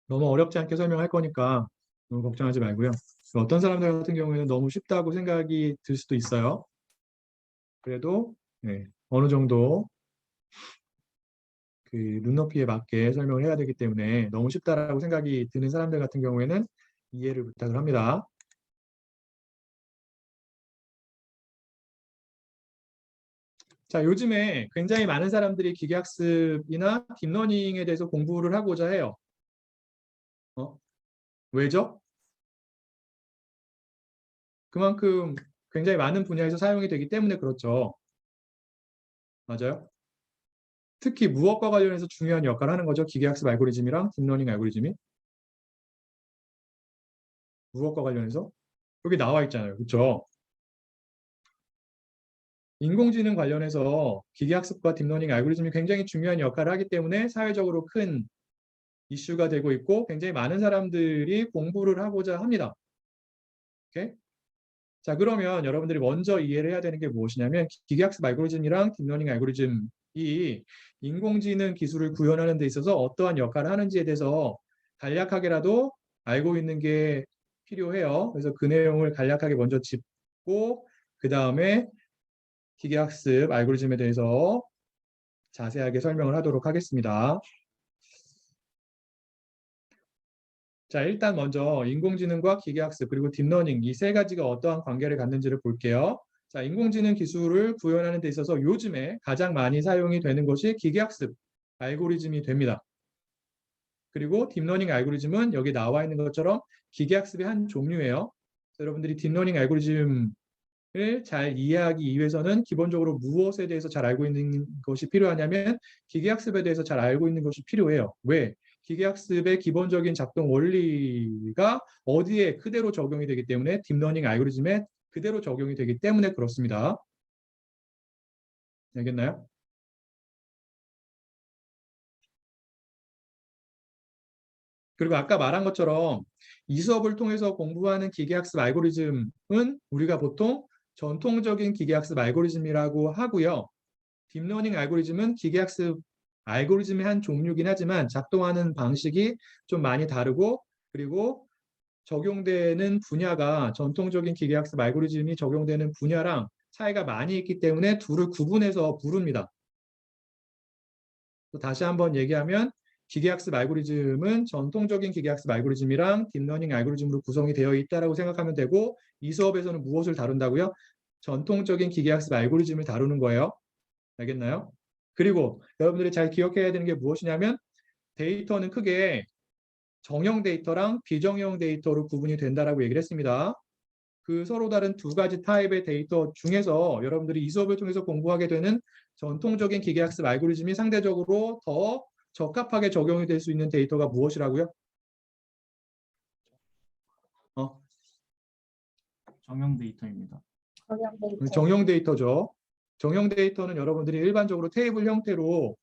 너무 어렵지 않게 설명할 거니까 너무 걱정하지 말고요. 어떤 사람들 같은 경우에는 너무 쉽다고 생각이 들 수도 있어요. 그래도 어느 정도 그 눈높이에 맞게 설명을 해야 되기 때문에 너무 쉽다라고 생각이 드는 사람들 같은 경우에는 이해를 부탁을 합니다. 자, 요즘에 굉장히 많은 사람들이 기계학습이나 딥러닝에 대해서 공부를 하고자 해요. 왜죠? 그만큼 굉장히 많은 분야에서 사용이 되기 때문에 그렇죠. 맞아요? 특히 무엇과 관련해서 중요한 역할을 하는 거죠. 기계학습 알고리즘이랑 딥러닝 알고리즘이. 무엇과 관련해서? 여기 나와 있잖아요. 그렇죠? 인공지능 관련해서 기계학습과 딥러닝 알고리즘이 굉장히 중요한 역할을 하기 때문에 사회적으로 큰 이슈가 되고 있고 굉장히 많은 사람들이 공부를 하고자 합니다. 오케이? 자, 그러면 여러분들이 먼저 이해를 해야 되는 게 무엇이냐면 기계학습 알고리즘이랑 딥러닝 알고리즘이 인공지능 기술을 구현하는 데 있어서 어떠한 역할을 하는지에 대해서 간략하게라도 알고 있는 게 필요해요. 그래서 그 내용을 간략하게 먼저 짚고 그 다음에 기계학습 알고리즘에 대해서 자세하게 설명을 하도록 하겠습니다. 자, 일단 먼저 인공지능과 기계학습 그리고 딥러닝 이 세 가지가 어떠한 관계를 갖는지를 볼게요. 자, 인공지능 기술을 구현하는 데 있어서 요즘에 가장 많이 사용이 되는 것이 기계학습 알고리즘이 됩니다. 그리고 딥러닝 알고리즘은 여기 나와 있는 것처럼 기계학습의 한 종류예요. 여러분들이 딥러닝 알고리즘을 잘 이해하기 위해서는 기본적으로 무엇에 대해서 잘 알고 있는 것이 필요하냐면 기계학습에 대해서 잘 알고 있는 것이 필요해요. 왜? 기계학습의 기본적인 작동 원리가 어디에 그대로 적용이 되기 때문에 딥러닝 알고리즘에 그대로 적용이 되기 때문에 그렇습니다. 알겠나요? 그리고 아까 말한 것처럼 이 수업을 통해서 공부하는 기계학습 알고리즘은 우리가 보통 전통적인 기계학습 알고리즘이라고 하고요. 딥러닝 알고리즘은 기계학습 알고리즘의 한 종류긴 하지만 작동하는 방식이 좀 많이 다르고 그리고 적용되는 분야가 전통적인 기계학습 알고리즘이 적용되는 분야랑 차이가 많이 있기 때문에 둘을 구분해서 부릅니다. 또 다시 한번 얘기하면 기계학습 알고리즘은 전통적인 기계학습 알고리즘이랑 딥러닝 알고리즘으로 구성이 되어 있다고 생각하면 되고 이 수업에서는 무엇을 다룬다고요? 전통적인 기계학습 알고리즘을 다루는 거예요. 알겠나요? 그리고 여러분들이 잘 기억해야 되는 게 무엇이냐면 데이터는 크게 정형 데이터랑 비정형 데이터로 구분이 된다라고 얘기를 했습니다. 그 서로 다른 두 가지 타입의 데이터 중에서 여러분들이 이 수업을 통해서 공부하게 되는 전통적인 기계학습 알고리즘이 상대적으로 더 적합하게 적용이 될 수 있는 데이터가 무엇이라고요? 정형 데이터입니다. 정형 데이터죠. 정형 데이터는 여러분들이 일반적으로 테이블 형태로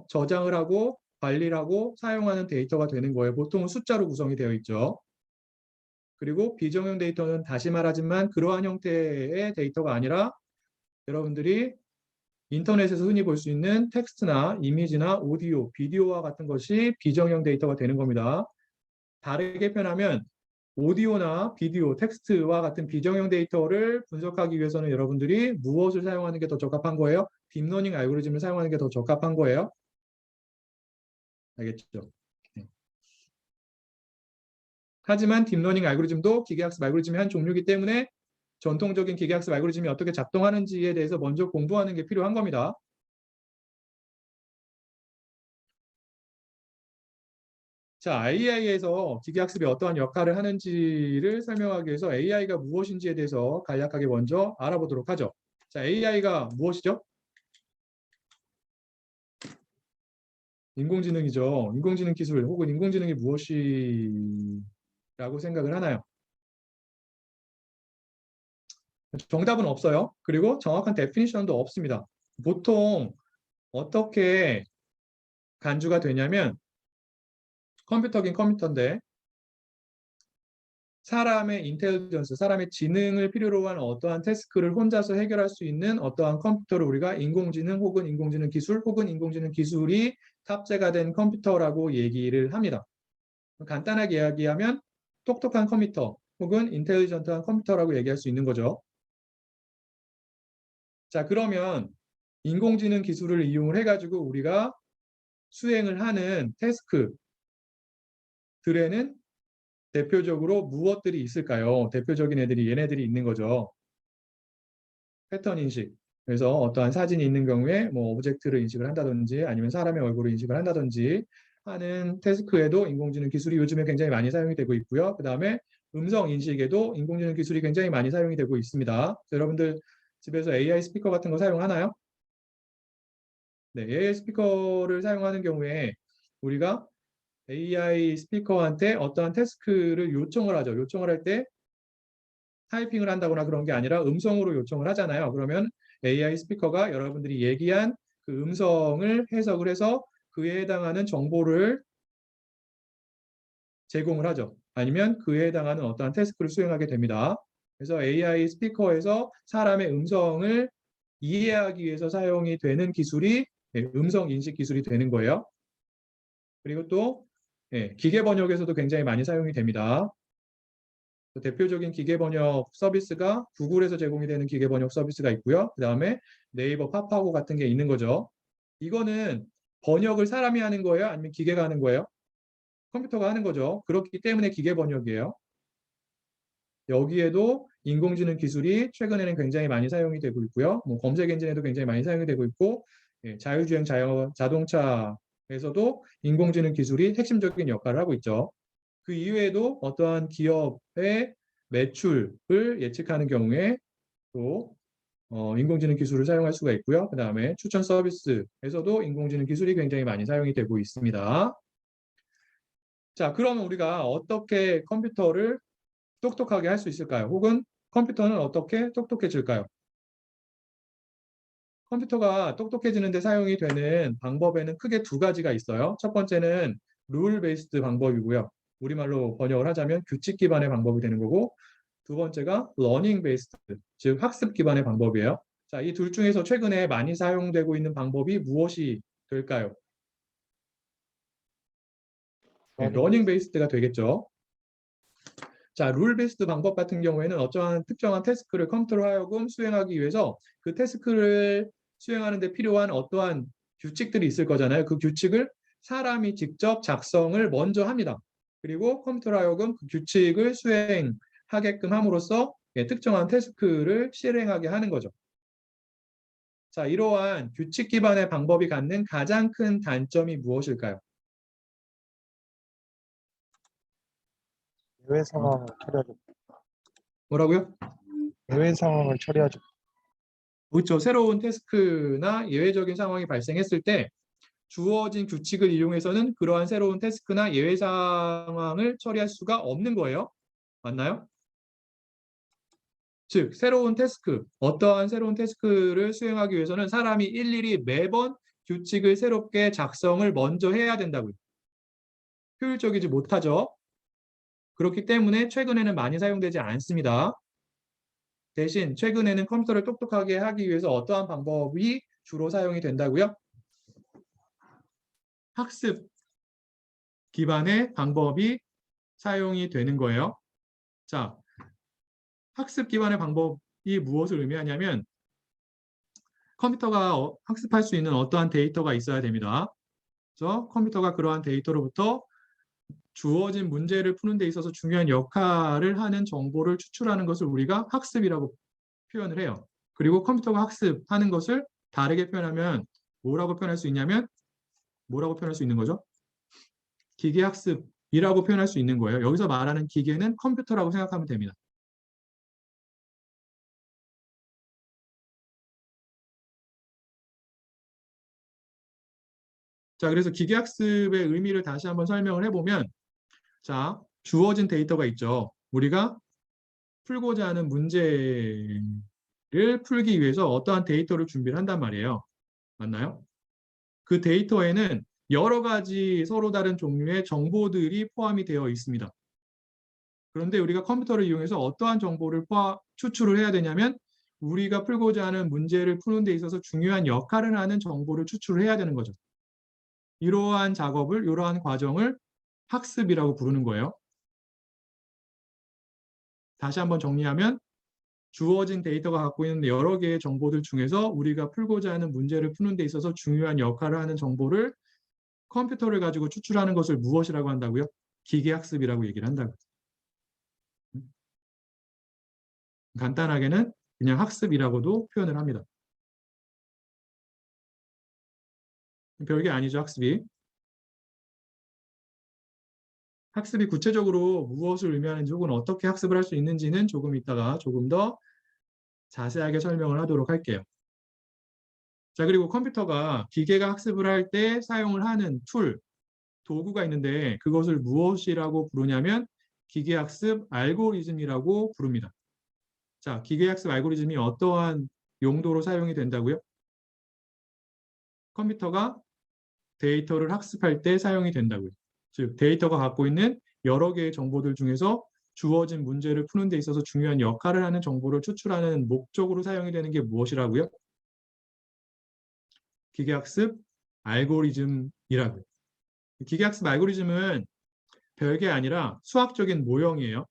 저장을 하고 관리를 하고 사용하는 데이터가 되는 거예요. 보통은 숫자로 구성이 되어 있죠. 그리고 비정형 데이터는 다시 말하지만 그러한 형태의 데이터가 아니라 여러분들이 인터넷에서 흔히 볼 수 있는 텍스트나 이미지나 오디오, 비디오와 같은 것이 비정형 데이터가 되는 겁니다. 다르게 표현하면 오디오나 비디오, 텍스트와 같은 비정형 데이터를 분석하기 위해서는 여러분들이 무엇을 사용하는 게 더 적합한 거예요? 딥러닝 알고리즘을 사용하는 게 더 적합한 거예요. 알겠죠? 네. 하지만 딥러닝 알고리즘도 기계학습 알고리즘의 한 종류이기 때문에 전통적인 기계학습 알고리즘이 어떻게 작동하는지에 대해서 먼저 공부하는 게 필요한 겁니다. 자, AI에서 기계학습이 어떠한 역할을 하는지를 설명하기 위해서 AI가 무엇인지에 대해서 간략하게 먼저 알아보도록 하죠. 자, AI가 무엇이죠? 인공지능이죠. 인공지능 기술 혹은 인공지능이 무엇이라고 생각을 하나요? 정답은 없어요. 그리고 정확한 데피니션도 없습니다. 보통 어떻게 간주가 되냐면 컴퓨터긴 컴퓨터인데 사람의 인텔리전스, 사람의 지능을 필요로 하는 어떠한 태스크를 혼자서 해결할 수 있는 어떠한 컴퓨터를 우리가 인공지능 혹은 인공지능 기술 혹은 인공지능 기술이 탑재가 된 컴퓨터라고 얘기를 합니다. 간단하게 이야기하면 똑똑한 컴퓨터 혹은 인텔리전트한 컴퓨터라고 얘기할 수 있는 거죠. 자, 그러면 인공지능 기술을 이용을 해가지고 우리가 수행을 하는 태스크들에는 대표적으로 무엇들이 있을까요? 대표적인 애들이 얘네들이 있는 거죠. 패턴 인식. 그래서 어떠한 사진이 있는 경우에 뭐 오브젝트를 인식을 한다든지 아니면 사람의 얼굴을 인식을 한다든지 하는 태스크에도 인공지능 기술이 요즘에 굉장히 많이 사용이 되고 있고요. 그 다음에 음성 인식에도 인공지능 기술이 굉장히 많이 사용이 되고 있습니다. 여러분들 집에서 AI 스피커 같은 거 사용하나요? 네, AI 스피커를 사용하는 경우에 우리가 AI 스피커한테 어떠한 태스크를 요청을 하죠. 요청을 할 때 타이핑을 한다거나 그런 게 아니라 음성으로 요청을 하잖아요. 그러면 AI 스피커가 여러분들이 얘기한 그 음성을 해석을 해서 그에 해당하는 정보를 제공을 하죠. 아니면 그에 해당하는 어떠한 태스크를 수행하게 됩니다. 그래서 AI 스피커에서 사람의 음성을 이해하기 위해서 사용이 되는 기술이 음성 인식 기술이 되는 거예요. 그리고 또 기계 번역에서도 굉장히 많이 사용이 됩니다. 대표적인 기계 번역 서비스가 구글에서 제공이 되는 기계 번역 서비스가 있고요. 그 다음에 네이버 파파고 같은 게 있는 거죠. 이거는 번역을 사람이 하는 거예요? 아니면 기계가 하는 거예요? 컴퓨터가 하는 거죠. 그렇기 때문에 기계 번역이에요. 여기에도 인공지능 기술이 최근에는 굉장히 많이 사용이 되고 있고요. 뭐 검색 엔진에도 굉장히 많이 사용이 되고 있고 자율주행 자동차에서도 인공지능 기술이 핵심적인 역할을 하고 있죠. 그 이외에도 어떠한 기업의 매출을 예측하는 경우에 또 인공지능 기술을 사용할 수가 있고요. 그 다음에 추천 서비스에서도 인공지능 기술이 굉장히 많이 사용이 되고 있습니다. 자, 그러면 우리가 어떻게 컴퓨터를 똑똑하게 할 수 있을까요? 혹은 컴퓨터는 어떻게 똑똑해질까요? 컴퓨터가 똑똑해지는 데 사용이 되는 방법에는 크게 두 가지가 있어요. 첫 번째는 룰 베이스드 방법이고요. 우리말로 번역을 하자면 규칙 기반의 방법이 되는 거고, 두 번째가 러닝 베이스드, 즉 학습 기반의 방법이에요. 자, 이 둘 중에서 최근에 많이 사용되고 있는 방법이 무엇이 될까요? 러닝 베이스드가 되겠죠. 자, 룰 베이스드 방법 같은 경우에는 어떠한 특정한 태스크를 컴퓨터로 하여금 수행하기 위해서 그 태스크를 수행하는 데 필요한 어떠한 규칙들이 있을 거잖아요. 그 규칙을 사람이 직접 작성을 먼저 합니다. 그리고 컴퓨터로 하여금 그 규칙을 수행하게끔 함으로써 특정한 태스크를 실행하게 하는 거죠. 자, 이러한 규칙 기반의 방법이 갖는 가장 큰 단점이 무엇일까요? 예외 상황을 처리하죠. 뭐라고요? 예외 상황을 처리하죠. 그렇죠. 새로운 태스크나 예외적인 상황이 발생했을 때 주어진 규칙을 이용해서는 그러한 새로운 태스크나 예외 상황을 처리할 수가 없는 거예요. 맞나요? 즉, 새로운 태스크, 어떠한 새로운 태스크를 수행하기 위해서는 사람이 일일이 매번 규칙을 새롭게 작성을 먼저 해야 된다고요. 효율적이지 못하죠. 그렇기 때문에 최근에는 많이 사용되지 않습니다. 대신 최근에는 컴퓨터를 똑똑하게 하기 위해서 어떠한 방법이 주로 사용이 된다고요? 학습 기반의 방법이 사용이 되는 거예요. 자, 학습 기반의 방법이 무엇을 의미하냐면 컴퓨터가 학습할 수 있는 어떠한 데이터가 있어야 됩니다. 그래서 컴퓨터가 그러한 데이터로부터 주어진 문제를 푸는 데 있어서 중요한 역할을 하는 정보를 추출하는 것을 우리가 학습이라고 표현을 해요. 그리고 컴퓨터가 학습하는 것을 다르게 표현하면 뭐라고 표현할 수 있냐면 뭐라고 표현할 수 있는 거죠? 기계학습이라고 표현할 수 있는 거예요. 여기서 말하는 기계는 컴퓨터라고 생각하면 됩니다. 자, 그래서 기계학습의 의미를 다시 한번 설명을 해보면, 자, 주어진 데이터가 있죠. 우리가 풀고자 하는 문제를 풀기 위해서 어떠한 데이터를 준비를 한단 말이에요. 맞나요? 그 데이터에는 여러 가지 서로 다른 종류의 정보들이 포함이 되어 있습니다. 그런데 우리가 컴퓨터를 이용해서 어떠한 정보를 추출을 해야 되냐면 우리가 풀고자 하는 문제를 푸는 데 있어서 중요한 역할을 하는 정보를 추출을 해야 되는 거죠. 이러한 작업을, 이러한 과정을 학습이라고 부르는 거예요. 다시 한번 정리하면 주어진 데이터가 갖고 있는 여러 개의 정보들 중에서 우리가 풀고자 하는 문제를 푸는 데 있어서 중요한 역할을 하는 정보를 컴퓨터를 가지고 추출하는 것을 무엇이라고 한다고요? 기계학습이라고 얘기를 한다고요. 간단하게는 그냥 학습이라고도 표현을 합니다. 별게 아니죠, 학습이. 학습이 구체적으로 무엇을 의미하는지 혹은 어떻게 학습을 할 수 있는지는 조금 이따가 조금 더 자세하게 설명을 하도록 할게요. 자, 그리고 컴퓨터가 기계가 학습을 할 때 사용을 하는 툴, 도구가 있는데 그것을 무엇이라고 부르냐면 기계학습 알고리즘이라고 부릅니다. 자, 기계학습 알고리즘이 어떠한 용도로 사용이 된다고요? 컴퓨터가 데이터를 학습할 때 사용이 된다고요. 즉, 데이터가 갖고 있는 여러 개의 정보들 중에서 주어진 문제를 푸는 데 있어서 중요한 역할을 하는 정보를 추출하는 목적으로 사용이 되는 게 무엇이라고요? 기계학습 알고리즘이라고요. 기계학습 알고리즘은 별게 아니라 수학적인 모형이에요.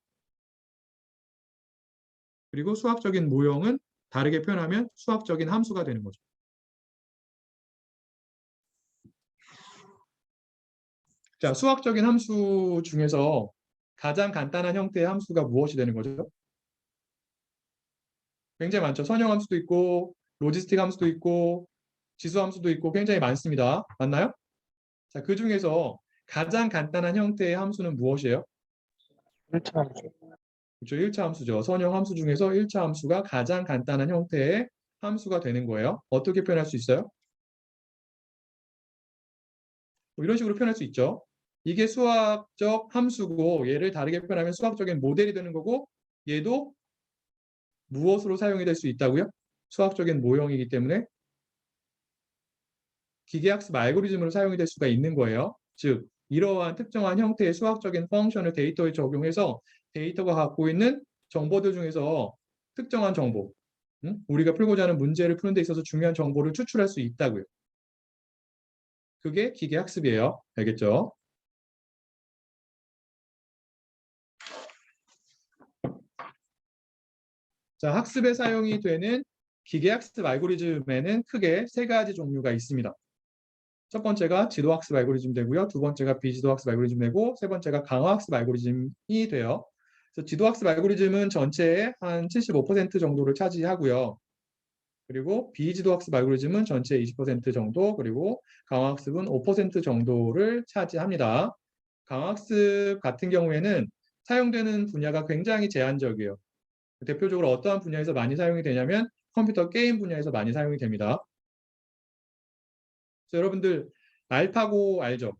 그리고 수학적인 모형은 다르게 표현하면 수학적인 함수가 되는 거죠. 자, 수학적인 함수 중에서 가장 간단한 형태의 함수가 무엇이 되는 거죠? 굉장히 많죠. 선형 함수도 있고 로지스틱 함수도 있고 지수 함수도 있고 굉장히 많습니다. 맞나요? 자, 그 중에서 가장 간단한 형태의 함수는 무엇이에요? 1차 함수. 그렇죠. 1차 함수죠. 선형 함수 중에서 1차 함수가 가장 간단한 형태의 함수가 되는 거예요. 어떻게 표현할 수 있어요? 뭐 이런 식으로 표현할 수 있죠. 이게 수학적 함수고 얘를 다르게 표현하면 수학적인 모델이 되는 거고 얘도 무엇으로 사용이 될 수 있다고요? 수학적인 모형이기 때문에 기계학습 알고리즘으로 사용이 될 수가 있는 거예요. 즉, 이러한 특정한 형태의 수학적인 펑션을 데이터에 적용해서 데이터가 갖고 있는 정보들 중에서 특정한 정보, 우리가 풀고자 하는 문제를 푸는 데 있어서 중요한 정보를 추출할 수 있다고요. 그게 기계학습이에요. 알겠죠? 자, 학습에 사용이 되는 기계학습 알고리즘에는 크게 세 가지 종류가 있습니다. 첫 번째가 지도학습 알고리즘 되고요. 두 번째가 비지도학습 알고리즘 되고 세 번째가 강화학습 알고리즘이 돼요. 그래서 지도학습 알고리즘은 전체의 한 75% 정도를 차지하고요. 그리고 비지도학습 알고리즘은 전체의 20% 정도, 그리고 강화학습은 5% 정도를 차지합니다. 강화학습 같은 경우에는 사용되는 분야가 굉장히 제한적이에요. 대표적으로 어떠한 분야에서 많이 사용이 되냐면 컴퓨터 게임 분야에서 많이 사용이 됩니다. 그래서 여러분들 알파고 알죠?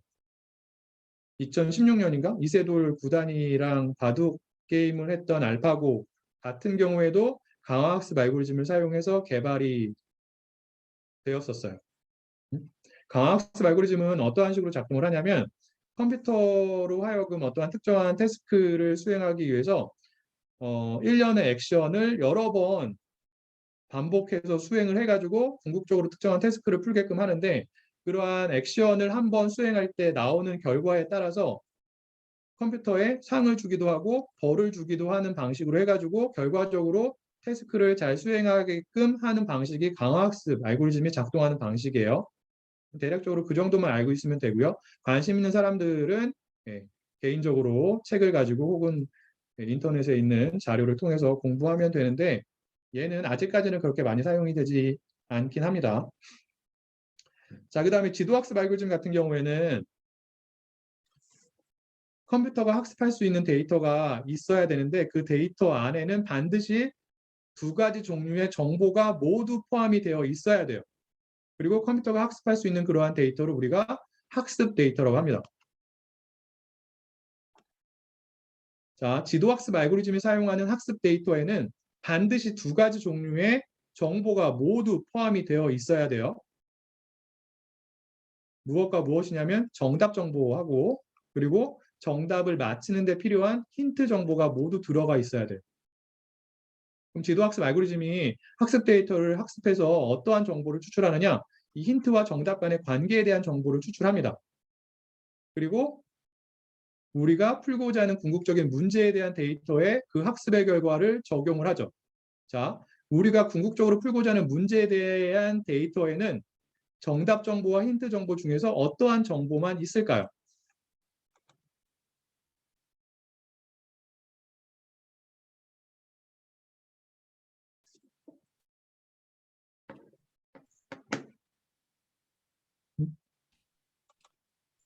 2016년인가? 이세돌 구단이랑 바둑 게임을 했던 알파고 같은 경우에도 강화학습 알고리즘을 사용해서 개발이 되었었어요. 강화학습 알고리즘은 어떠한 식으로 작동을 하냐면 컴퓨터로 하여금 어떠한 특정한 태스크를 수행하기 위해서 일련의 액션을 여러 번 반복해서 수행을 해가지고 궁극적으로 특정한 태스크를 풀게끔 하는데 그러한 액션을 한번 수행할 때 나오는 결과에 따라서 컴퓨터에 상을 주기도 하고 벌을 주기도 하는 방식으로 해가지고 결과적으로 태스크를 잘 수행하게끔 하는 방식이 강화학습 알고리즘이 작동하는 방식이에요. 대략적으로 그 정도만 알고 있으면 되고요. 관심 있는 사람들은 개인적으로 책을 가지고 혹은 인터넷에 있는 자료를 통해서 공부하면 되는데 얘는 아직까지는 그렇게 많이 사용이 되지 않긴 합니다. 자, 그 다음에 지도학습 알고리즘 같은 경우에는 컴퓨터가 학습할 수 있는 데이터가 있어야 되는데 그 데이터 안에는 반드시 두 가지 종류의 정보가 모두 포함이 되어 있어야 돼요. 그리고 컴퓨터가 학습할 수 있는 그러한 데이터를 우리가 학습 데이터라고 합니다. 자, 지도학습 알고리즘이 사용하는 학습 데이터에는 반드시 두 가지 종류의 정보가 모두 포함이 되어 있어야 돼요. 무엇과 무엇이냐면 정답 정보하고 그리고 정답을 맞히는 데 필요한 힌트 정보가 모두 들어가 있어야 돼요. 그럼 지도학습 알고리즘이 학습 데이터를 학습해서 어떠한 정보를 추출하느냐? 이 힌트와 정답 간의 관계에 대한 정보를 추출합니다. 그리고 우리가 풀고자 하는 궁극적인 문제에 대한 데이터에 그 학습의 결과를 적용을 하죠. 자, 우리가 궁극적으로 풀고자 하는 문제에 대한 데이터에는 정답 정보와 힌트 정보 중에서 어떠한 정보만 있을까요?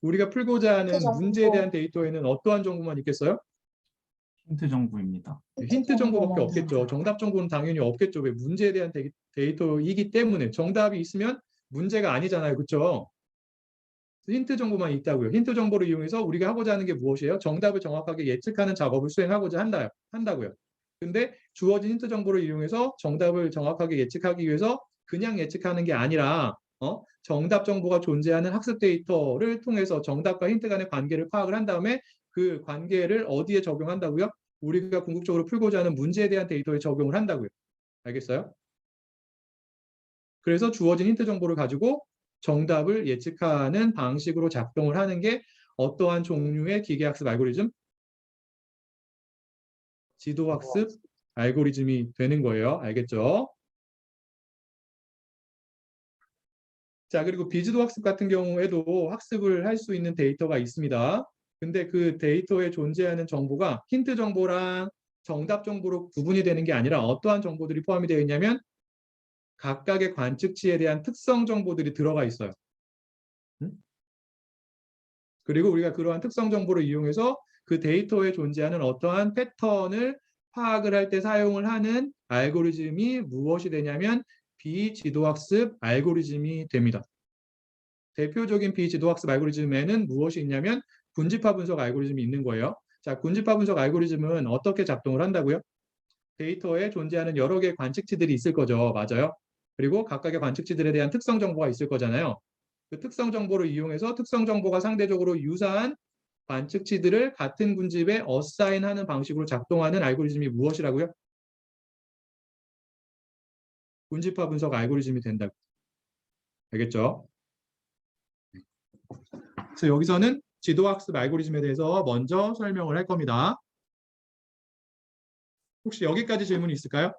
우리가 풀고자 하는 정보. 문제에 대한 데이터에는 어떠한 정보만 있겠어요? 힌트 정보입니다. 힌트 정보밖에 정보만 없겠죠. 정답 정보는 당연히 없겠죠. 왜? 문제에 대한 데이터이기 때문에. 정답이 있으면 문제가 아니잖아요. 그렇죠? 힌트 정보만 있다고요. 힌트 정보를 이용해서 우리가 하고자 하는 게 무엇이에요? 정답을 정확하게 예측하는 작업을 수행하고자 한다고요. 근데 주어진 힌트 정보를 이용해서 정답을 정확하게 예측하기 위해서 그냥 예측하는 게 아니라 정답 정보가 존재하는 학습 데이터를 통해서 정답과 힌트 간의 관계를 파악을 한 다음에 그 관계를 어디에 적용한다고요? 우리가 궁극적으로 풀고자 하는 문제에 대한 데이터에 적용을 한다고요. 알겠어요? 그래서 주어진 힌트 정보를 가지고 정답을 예측하는 방식으로 작동을 하는 게 어떠한 종류의 기계학습 알고리즘? 지도학습 알고리즘이 되는 거예요. 알겠죠? 자, 그리고 비지도학습 같은 경우에도 학습을 할 수 있는 데이터가 있습니다. 근데 그 데이터에 존재하는 정보가 힌트 정보랑 정답 정보로 구분이 되는 게 아니라 어떠한 정보들이 포함이 되어 있냐면 각각의 관측치에 대한 특성 정보들이 들어가 있어요. 그리고 우리가 그러한 특성 정보를 이용해서 그 데이터에 존재하는 어떠한 패턴을 파악을 할 때 사용을 하는 알고리즘이 무엇이 되냐면 비지도학습 알고리즘이 됩니다. 대표적인 비지도학습 알고리즘에는 무엇이 있냐면 군집화 분석 알고리즘이 있는 거예요. 자, 군집화 분석 알고리즘은 어떻게 작동을 한다고요? 데이터에 존재하는 여러 개의 관측치들이 있을 거죠. 맞아요. 그리고 각각의 관측치들에 대한 특성 정보가 있을 거잖아요. 그 특성 정보를 이용해서 특성 정보가 상대적으로 유사한 관측치들을 같은 군집에 어사인하는 방식으로 작동하는 알고리즘이 무엇이라고요? 군집화 분석 알고리즘이 된다고. 알겠죠? 그래서 여기서는 지도학습 알고리즘에 대해서 먼저 설명을 할 겁니다. 혹시 여기까지 질문이 있을까요?